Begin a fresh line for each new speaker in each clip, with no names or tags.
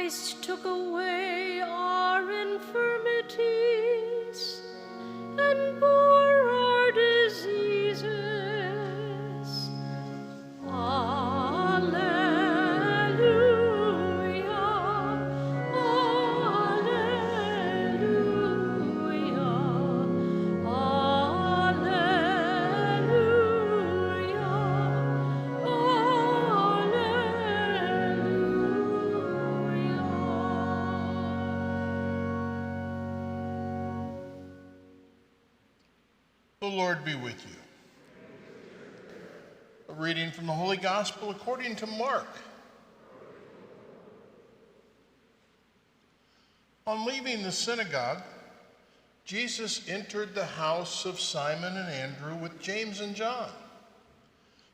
Christ took away our infirmities and bore our diseases. Alleluia, alleluia,
The Lord be with you. A reading from the Holy Gospel according to Mark. On leaving the synagogue, Jesus entered the house of Simon and Andrew with James and John.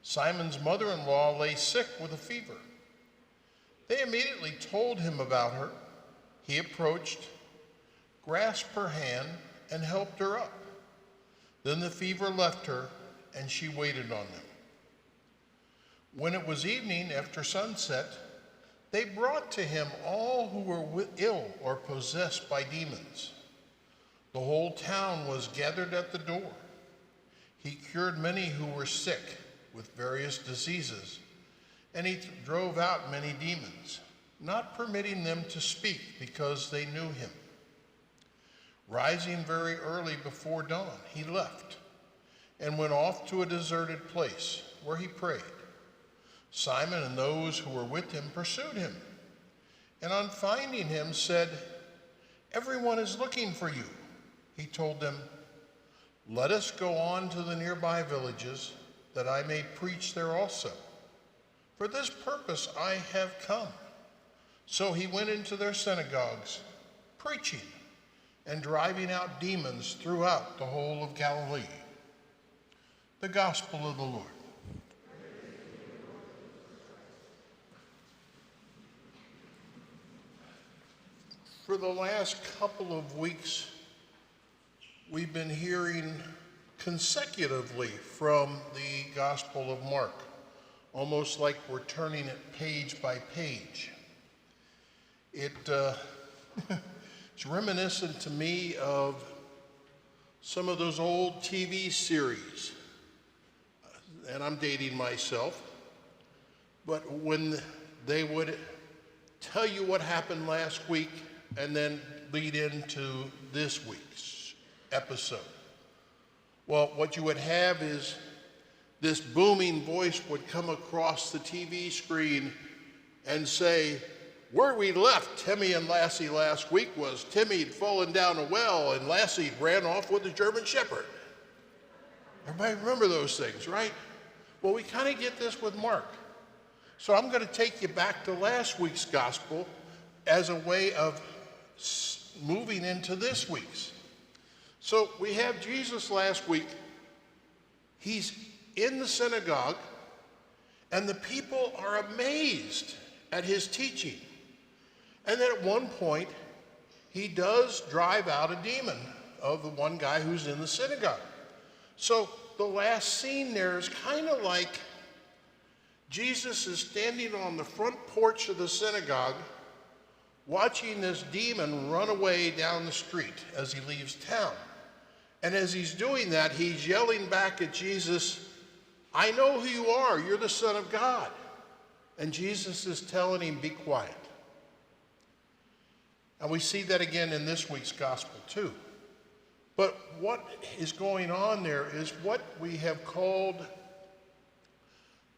Simon's mother-in-law lay sick with a fever. They immediately told him about her. He approached, grasped her hand, and helped her up. Then the fever left her, and she waited on them. When it was evening after sunset, they brought to him all who were ill or possessed by demons. The whole town was gathered at the door. He cured many who were sick with various diseases, and he drove out many demons, not permitting them to speak because they knew him. Rising very early before dawn, he left and went off to a deserted place where he prayed. Simon and those who were with him pursued him, and on finding him said, "Everyone is looking for you." He told them, "Let us go on to the nearby villages, that I may preach there also. For this purpose I have come." So he went into their synagogues, preaching and driving out demons throughout the whole of Galilee. The Gospel of the Lord. For the last couple of weeks, we've been hearing consecutively from the Gospel of Mark, almost like we're turning it page by page. It's reminiscent to me of some of those old TV series, and I'm dating myself, but when they would tell you what happened last week and then lead into this week's episode. Well, what you would have is this booming voice would come across the TV screen and say, "Where we left Timmy and Lassie last week was Timmy had fallen down a well and Lassie ran off with a German Shepherd." Everybody remember those things, right? Well, we kind of get this with Mark. So I'm going to take you back to last week's gospel as a way of moving into this week's. So we have Jesus last week. He's in the synagogue, and the people are amazed at his teaching. And then at one point, he does drive out a demon of the one guy who's in the synagogue. So the last scene there is kind of like Jesus is standing on the front porch of the synagogue, watching this demon run away down the street as he leaves town. And as he's doing that, he's yelling back at Jesus, "I know who you are, you're the Son of God." And Jesus is telling him, "Be quiet." And we see that again in this week's gospel too. But what is going on there is what we have called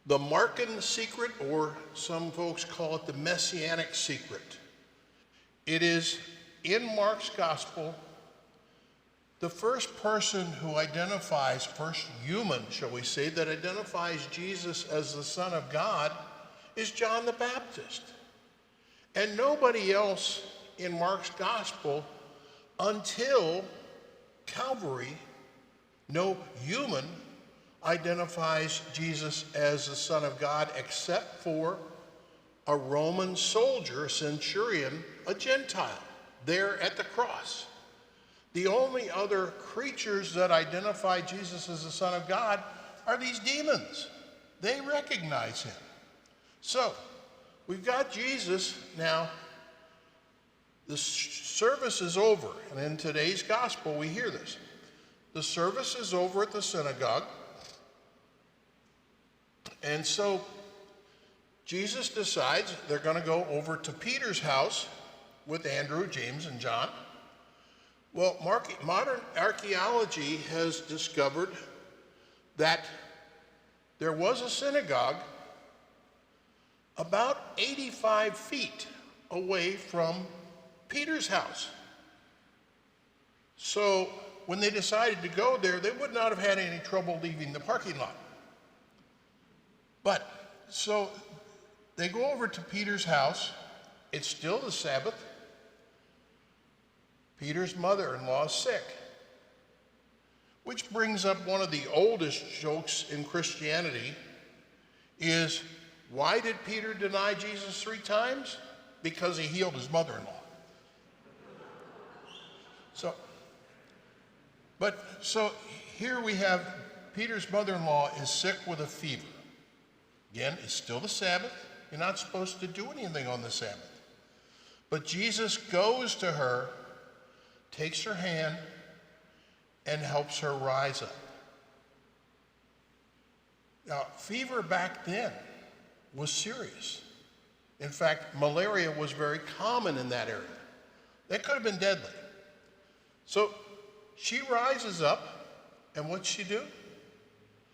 the Markan secret, or some folks call it the Messianic secret. It is in Mark's gospel, the first person who identifies, first human, shall we say, that identifies Jesus as the Son of God is John the Baptist. And nobody else in Mark's gospel until Calvary, no human identifies Jesus as the Son of God except for a Roman soldier, a centurion, a Gentile, there at the cross. The only other creatures that identify Jesus as the Son of God are these demons. They recognize him. So, we've got Jesus now The service is over, and in today's gospel we hear this. The service is over at the synagogue, and so Jesus decides they're going to go over to Peter's house with Andrew, James, and John. Well, modern archaeology has discovered that there was a synagogue about 85 feet away from Peter's house. So when they decided to go there, they would not have had any trouble leaving the parking lot. But so they go over to Peter's house. It's still the Sabbath. Peter's mother-in-law is sick. Which brings up one of the oldest jokes in Christianity is, why did Peter deny Jesus 3 times? Because he healed his mother-in-law. So here we have Peter's mother-in-law is sick with a fever. Again, it's still the Sabbath. You're not supposed to do anything on the Sabbath. But Jesus goes to her, takes her hand, and helps her rise up. Now, fever back then was serious. In fact, malaria was very common in that area. That could have been deadly. So she rises up, and what's she do?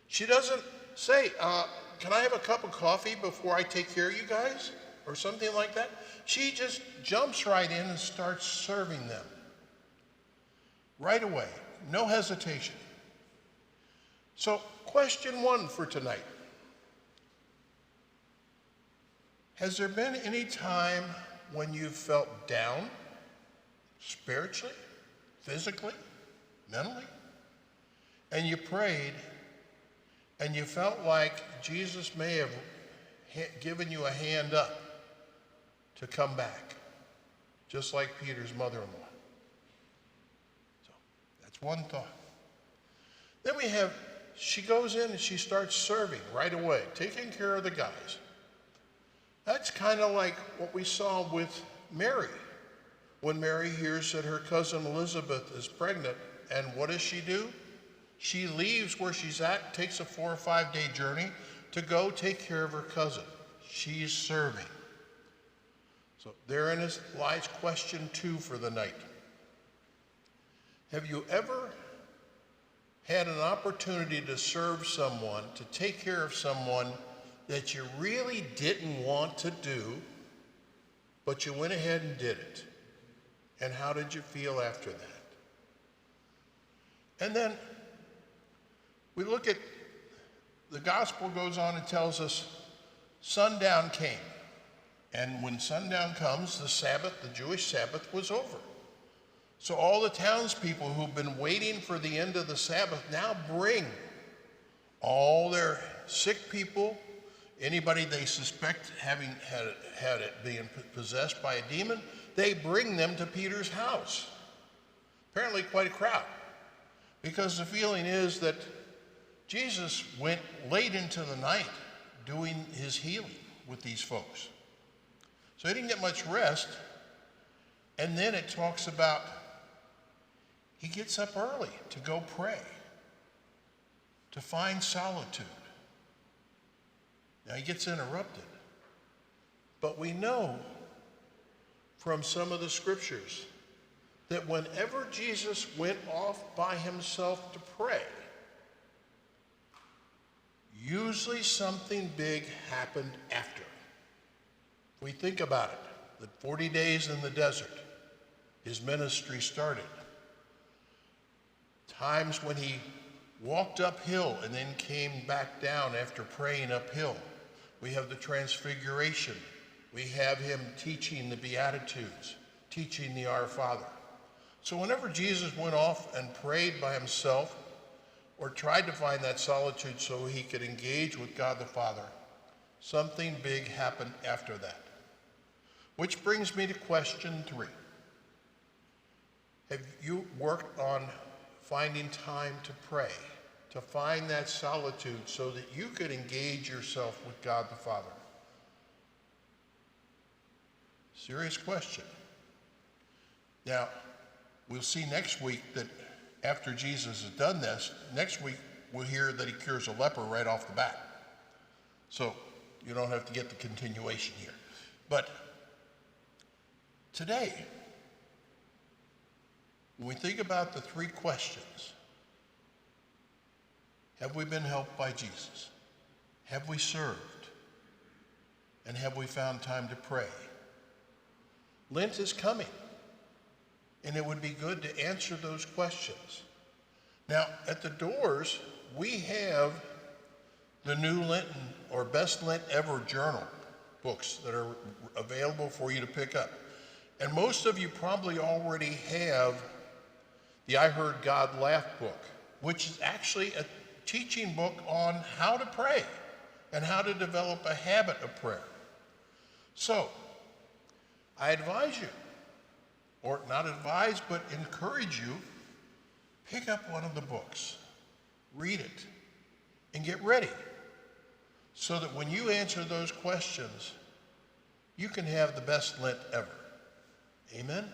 She doesn't say, can I have a cup of coffee before I take care of you guys? Or something like that. She just jumps right in and starts serving them. Right away, no hesitation. So, question 1 for tonight. Has there been any time when you felt down, spiritually, physically, mentally, and you prayed, and you felt like Jesus may have given you a hand up to come back, just like Peter's mother-in-law? So that's one thought. Then we have, she goes in and she starts serving right away, taking care of the guys. That's kind of like what we saw with Mary. When Mary hears that her cousin Elizabeth is pregnant, and what does she do? She leaves where she's at, takes a 4 or 5 day journey to go take care of her cousin. She's serving. So therein lies question 2 for the night. Have you ever had an opportunity to serve someone, to take care of someone that you really didn't want to do, but you went ahead and did it? And how did you feel after that? And then we look at, the gospel goes on and tells us sundown came. And when sundown comes, the Sabbath, the Jewish Sabbath, was over. So all the townspeople who've been waiting for the end of the Sabbath now bring all their sick people, anybody they suspect having had it being possessed by a demon, they bring them to Peter's house. Apparently quite a crowd, because the feeling is that Jesus went late into the night doing his healing with these folks. So he didn't get much rest. And then it talks about he gets up early to go pray, to find solitude. Now he gets interrupted. But we know from some of the scriptures that whenever Jesus went off by himself to pray, usually something big happened after. We think about it, the 40 days in the desert, his ministry started. Times when he walked uphill and then came back down after praying uphill. We have the transfiguration. We have him teaching the Beatitudes, teaching the Our Father. So whenever Jesus went off and prayed by himself, or tried to find that solitude so he could engage with God the Father, something big happened after that. Which brings me to question 3. Have you worked on finding time to pray, to find that solitude so that you could engage yourself with God the Father? Serious question. Now, we'll see next week that after Jesus has done this, next week we'll hear that he cures a leper right off the bat. So you don't have to get the continuation here. But today, when we think about the three questions, have we been helped by Jesus? Have we served? And have we found time to pray? Lent is coming, and it would be good to answer those questions. Now, at the doors, we have the New Lenten or Best Lent Ever journal books that are available for you to pick up. And most of you probably already have the I Heard God Laugh book, which is actually a teaching book on how to pray and how to develop a habit of prayer. So, I advise you, or not advise, but encourage you, pick up one of the books, read it, and get ready so that when you answer those questions, you can have the best Lent ever. Amen?